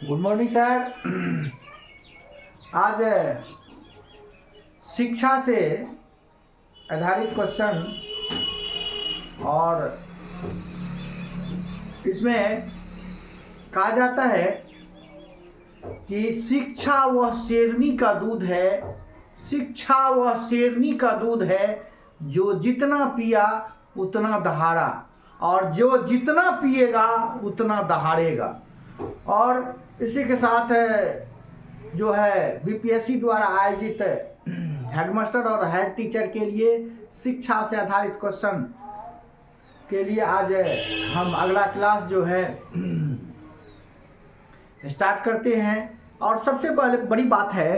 Good morning sir. आज शिक्षा से आधारित क्वेश्चन और इसमें कहा जाता है कि शिक्षा वह शेरनी का दूध है, शिक्षा वह शेरनी का दूध है जो जितना पिया उतना दहाड़ा और जो जितना पिएगा उतना दहाड़ेगा। और इसी के साथ जो है बीपीएससी द्वारा आयोजित हेडमास्टर और हेड टीचर के लिए शिक्षा से आधारित क्वेश्चन के लिए आज हम अगला क्लास जो है स्टार्ट करते हैं। और सबसे पहले बड़ी बात है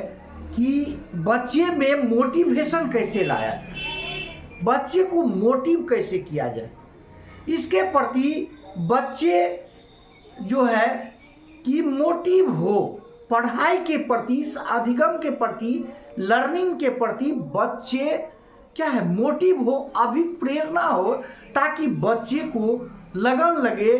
कि बच्चे में मोटिवेशन कैसे लाया जाए, बच्चे को मोटिव कैसे किया जाए, इसके प्रति बच्चे जो है कि मोटिव हो, पढ़ाई के प्रति, अधिगम के प्रति, लर्निंग के प्रति बच्चे क्या है मोटिव हो, अभिप्रेरणा हो, ताकि बच्चे को लगन लगे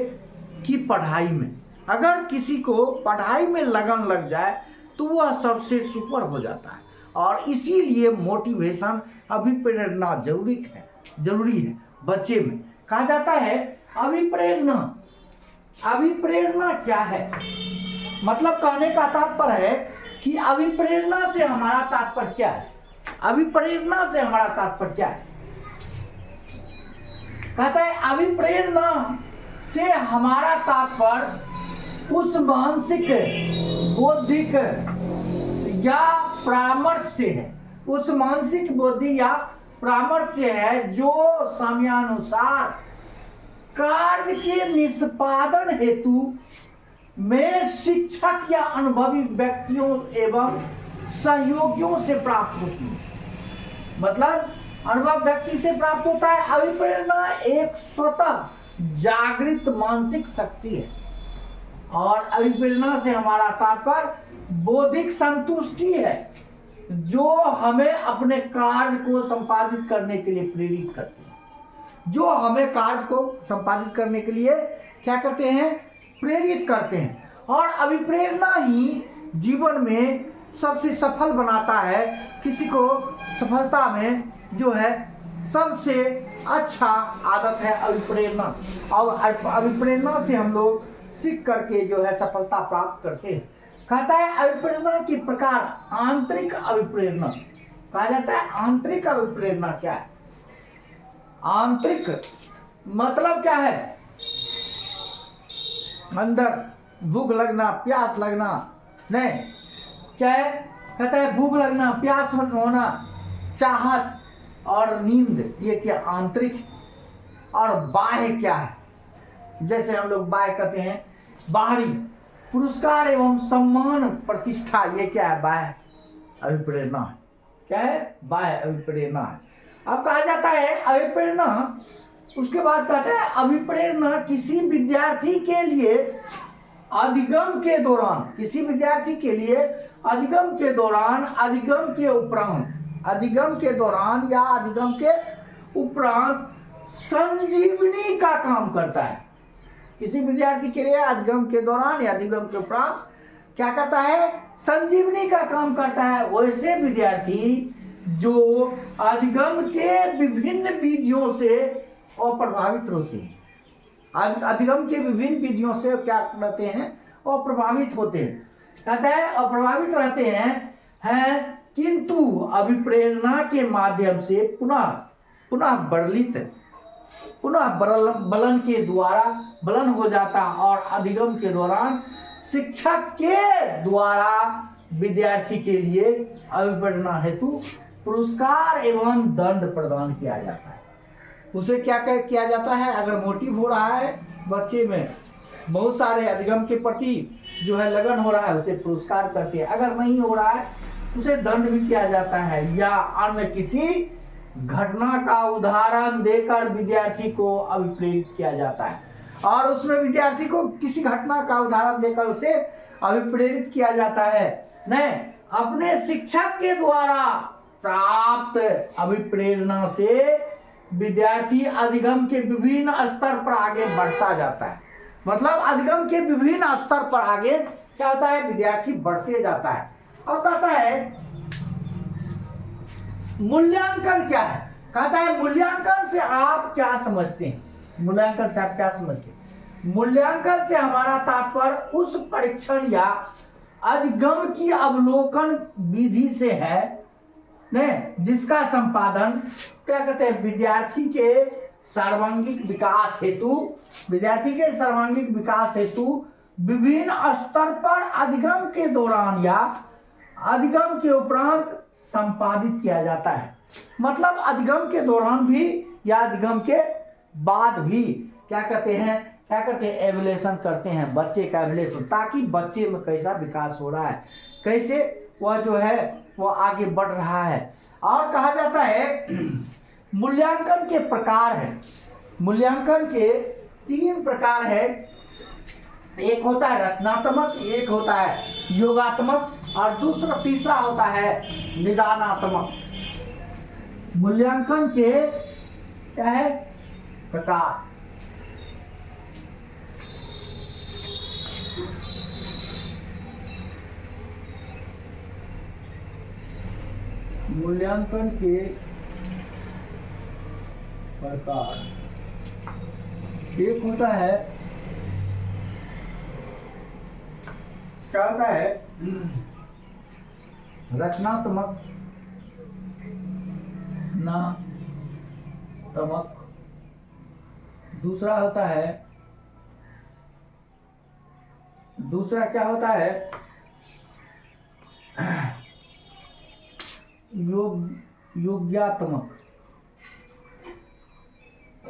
कि पढ़ाई में, अगर किसी को पढ़ाई में लगन लग जाए तो वह सबसे सुपर हो जाता है। और इसीलिए मोटिवेशन, अभिप्रेरणा जरूरी है बच्चे में। कहा जाता है अभिप्रेरणा, अभिप्रेरणा क्या है, मतलब कहने का तात्पर्य है कि अभिप्रेरणा से हमारा तात्पर्य क्या है, अभिप्रेरणा से हमारा तात्पर्य क्या है। कहता है अभिप्रेरणा से हमारा तात्पर्य उस मानसिक, बौद्धिक या परामर्श से है, उस मानसिक, बुद्धि या परामर्श से है जो समयानुसार कार्य के निष्पादन हेतु में शिक्षक या अनुभवी व्यक्तियों एवं सहयोगियों से प्राप्त होती है। मतलब अनुभव व्यक्ति से प्राप्त होता है। अभिप्रेरणा एक स्वतः जागृत मानसिक शक्ति है और अभिप्रेरणा से हमारा तात्पर्य बौद्धिक संतुष्टि है जो हमें अपने कार्य को संपादित करने के लिए प्रेरित करती है, जो हमें कार्य को संपादित करने के लिए क्या करते हैं, प्रेरित करते हैं। और अभिप्रेरणा ही जीवन में सबसे सफल बनाता है। किसी को सफलता में जो है सबसे अच्छा आदत है अभिप्रेरणा, और अभिप्रेरणा से हम लोग सीख करके जो है सफलता प्राप्त करते हैं। कहता है अभिप्रेरणा के प्रकार, आंतरिक अभिप्रेरणा कहा जाता है। आंतरिक अभिप्रेरणा क्या है, आंतरिक मतलब क्या है, अंदर भूख लगना, प्यास लगना, नहीं क्या है, कहता है भूख लगना, प्यास होना, चाहत और नींद, ये क्या आंतरिक। और बाह्य क्या है, जैसे हम लोग बाह्य कहते हैं बाहरी, पुरस्कार एवं सम्मान, प्रतिष्ठा, ये क्या है, बाह्य अभिप्रेरणा है। क्या है, बाह्य अभिप्रेरणा है। अब कहा जाता है अभिप्रेरणा, उसके बाद कहता है अभिप्रेरणा किसी विद्यार्थी के लिए अधिगम के दौरान, किसी विद्यार्थी के लिए अधिगम के दौरान, अधिगम के उपरांत, अधिगम के दौरान या अधिगम के उपरांत संजीवनी का काम करता है। किसी विद्यार्थी के लिए अधिगम के दौरान या अधिगम के उपरांत क्या करता है, संजीवनी का काम करता है। वैसे विद्यार्थी जो अधिगम के विभिन्न विधियों से अप्रभावित होते हैं, अधिगम के विभिन्न विधियों से क्या रहते हैं, अप्रभावित होते हैं। कहता है अप्रभावित रहते हैं किंतु अभिप्रेरणा के माध्यम से पुनः बलन के द्वारा बलन हो जाता और अधिगम के दौरान शिक्षक के द्वारा विद्यार्थी के लिए अभिप्रेरणा हेतु पुरस्कार एवं दंड प्रदान किया जाता है। उसे क्या किया जाता है, अगर मोटिव हो रहा है बच्चे में, बहुत सारे अधिगम के प्रति जो है लगन हो रहा है, उसे पुरस्कार करते हैं। अगर नहीं हो रहा है उसे दंड भी किया जाता है या अन्य किसी घटना का उदाहरण देकर विद्यार्थी को अभिप्रेरित किया जाता है। और उसमें विद्यार्थी को किसी घटना का उदाहरण देकर उसे अभिप्रेरित किया जाता है। नहीं, अपने शिक्षक के द्वारा प्राप्त अभिप्रेरणा से विद्यार्थी अधिगम के विभिन्न स्तर पर आगे बढ़ता जाता है। मतलब अधिगम के विभिन्न स्तर पर आगे क्या होता है, विद्यार्थी बढ़ते जाता है। और कहता है मूल्यांकन क्या है, कहता है मूल्यांकन से आप क्या समझते हैं, मूल्यांकन से आप क्या समझते हैं। मूल्यांकन से हमारा तात्पर्य उस परीक्षण या अधिगम की अवलोकन विधि से है ने जिसका संपादन क्या कहते हैं, विद्यार्थी के सर्वांगीण विकास हेतु, विद्यार्थी के सर्वांगीण विकास हेतु विभिन्न स्तर पर अधिगम के दौरान या अधिगम के उपरांत संपादित किया जाता है। मतलब अधिगम के दौरान भी या अधिगम के बाद भी क्या करते हैं, क्या करते हैं, एवल्यूएशन करते हैं, बच्चे का एवल्यूएशन, ताकि बच्चे में कैसा विकास हो रहा है, कैसे वह जो है वह आगे बढ़ रहा है। और कहा जाता है मूल्यांकन के प्रकार है, मूल्यांकन के 3 प्रकार है। एक होता है रचनात्मक, एक होता है योगात्मक और तीसरा होता है निदानात्मक। मूल्यांकन के क्या है, प्रकार। मूल्यांकन के प्रकार, एक होता है क्या होता है, रचनात्मक, नात्मक, दूसरा होता है, दूसरा क्या होता है, योग्यात्मक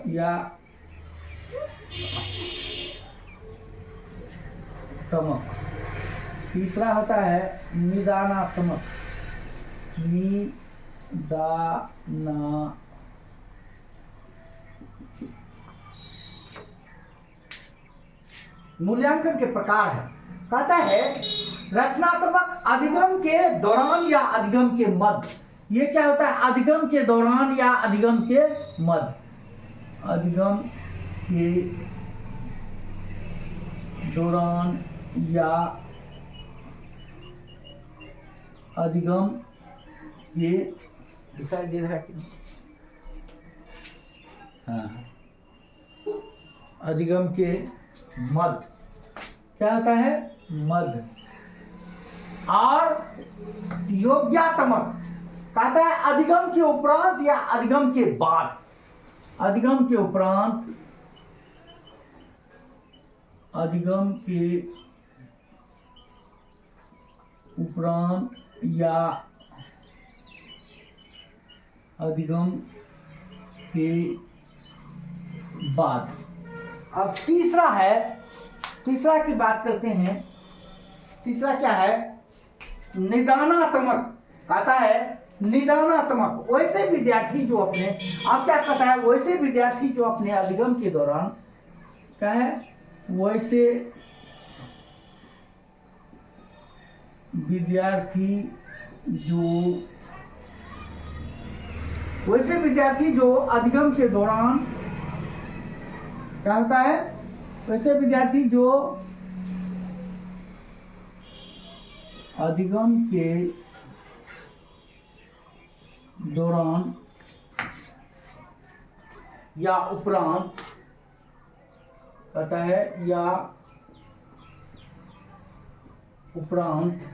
या तमक, तीसरा होता है निदानात्मक, मूल्यांकन के प्रकार है। कहता है रचनात्मक अधिगम के दौरान या अधिगम के मध्य। ये क्या होता है, अधिगम के दौरान या अधिगम के मध्य, अधिगम के दौरान या अधिगम के, दिखाई दे रहा है कि हाँ, अधिगम के मध्य, क्या होता है, मध्य। और योग्यात्मक कहता है अधिगम के उपरांत या अधिगम के बाद, अधिगम के उपरांत, अधिगम के उपरांत या अधिगम के बाद। अब तीसरा है, तीसरा की बात करते हैं। तीसरा क्या है, निदानात्मक। कहता है निदानात्मक, वैसे विद्यार्थी जो अपने, अब क्या कहता है, वैसे विद्यार्थी जो अपने अधिगम के दौरान क्या है, वैसे विद्यार्थी जो अधिगम के दौरान क्या होता है, वैसे विद्यार्थी जो अधिगम के दौरान या उपरांत कहता है, या उपरांत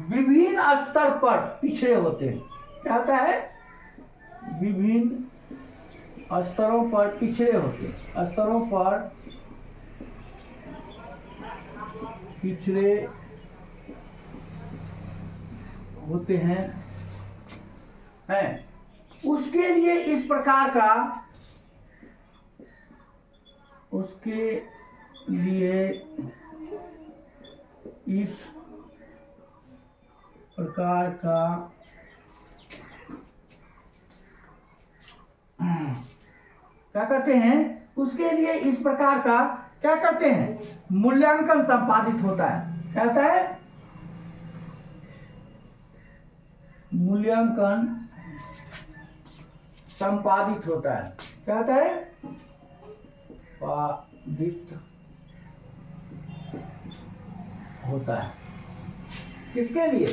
विभिन्न स्तर पर पिछड़े होते हैं। क्या होता है, विभिन्न स्तरों पर पिछड़े होते हैं, स्तरों पर पिछड़े होते हैं। उसके लिए इस प्रकार का, उसके लिए इस प्रकार का क्या करते हैं, उसके लिए इस प्रकार का क्या करते हैं, मूल्यांकन संपादित होता है। क्या होता है, मूल्यांकन संपादित होता है। क्या होता है, संपादित होता है। किसके लिए?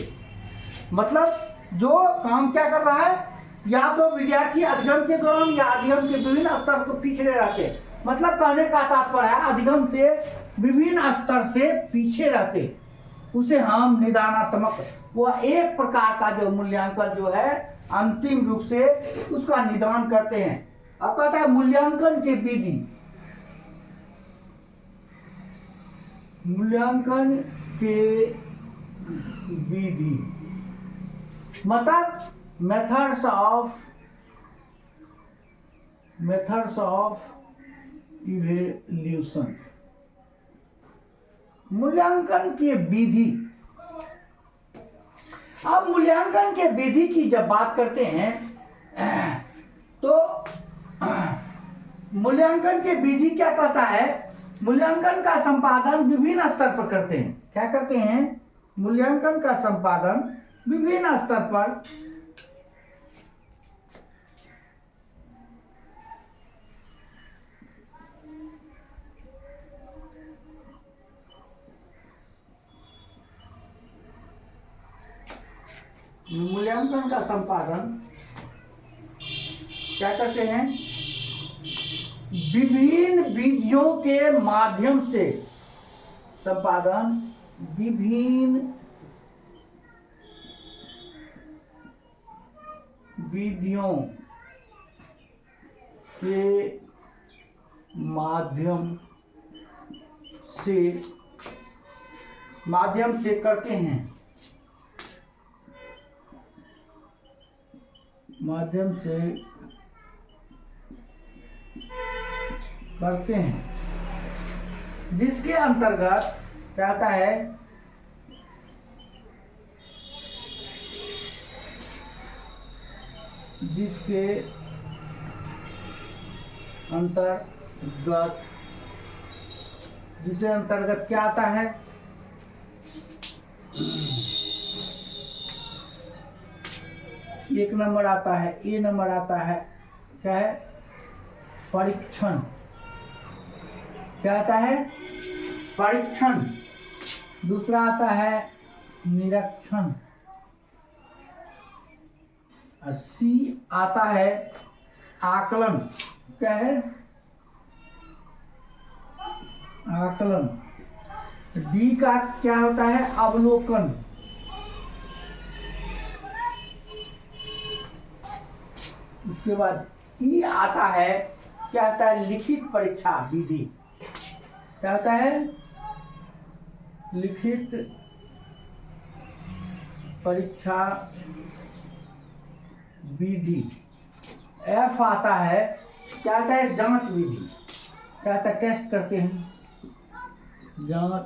मतलब जो काम क्या कर रहा है, या तो विद्यार्थी अधिगम के दौरान या अधिगम के विभिन्न स्तर को पिछड़े रहते हैं। मतलब कहने का तात्पर्य है अधिगम से विभिन्न स्तर से पीछे रहते, उसे हम निदानात्मक, वह एक प्रकार का जो मूल्यांकन जो है अंतिम रूप से उसका निदान करते हैं। अब कहता है मूल्यांकन की विधि, मूल्यांकन के विधि मतलब मेथड्स ऑफ इवैल्यूएशन, मूल्यांकन की विधि। अब मूल्यांकन के विधि की जब बात करते हैं तो मूल्यांकन के विधि क्या कहता है, मूल्यांकन का संपादन विभिन्न स्तर पर करते हैं। क्या करते हैं? मूल्यांकन का संपादन विभिन्न स्तर पर मूल्यांकन का संपादन क्या करते हैं? विभिन्न विधियों के माध्यम से संपादन, विभिन्न विधियों के माध्यम से करते हैं, माध्यम से करते हैं, जिसके अंतर्गत क्या आता है, जिसके अंतर्गत, जिसे अंतर्गत क्या आता है, एक नंबर आता है, ए नंबर आता है, क्या है? परीक्षण। क्या आता है? परीक्षण। दूसरा आता है निरीक्षण। सी आता है आकलन। क्या है? आकलन। डी का क्या होता है? अवलोकन। उसके बाद ई आता है, क्या आता है? लिखित परीक्षा विधि। क्या होता है? लिखित परीक्षा विधि। एफ आता है, क्या आता है? जांच विधि। क्या आता है? टेस्ट करते हैं, जांच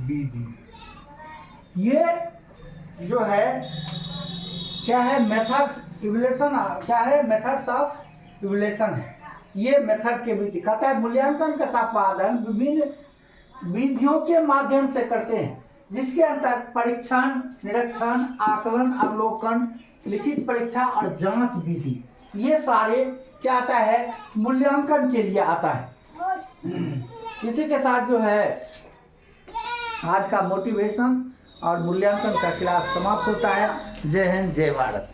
विधि। ये जो है क्या है? मेथड्स इवैल्यूएशन, क्या है? मेथड्स ऑफ इवैल्यूएशन है। ये मेथड के विधि कहता है मूल्यांकन का संपादन विभिन्न विधियों के माध्यम से करते हैं, जिसके अंतर्गत परीक्षण, निरीक्षण, आकलन, अवलोकन, लिखित परीक्षा और जांच विधि, ये सारे क्या आता है? मूल्यांकन के लिए आता है। इसी के साथ जो है आज का मोटिवेशन और मूल्यांकन का क्लास समाप्त होता है। जय हिंद, जय भारत।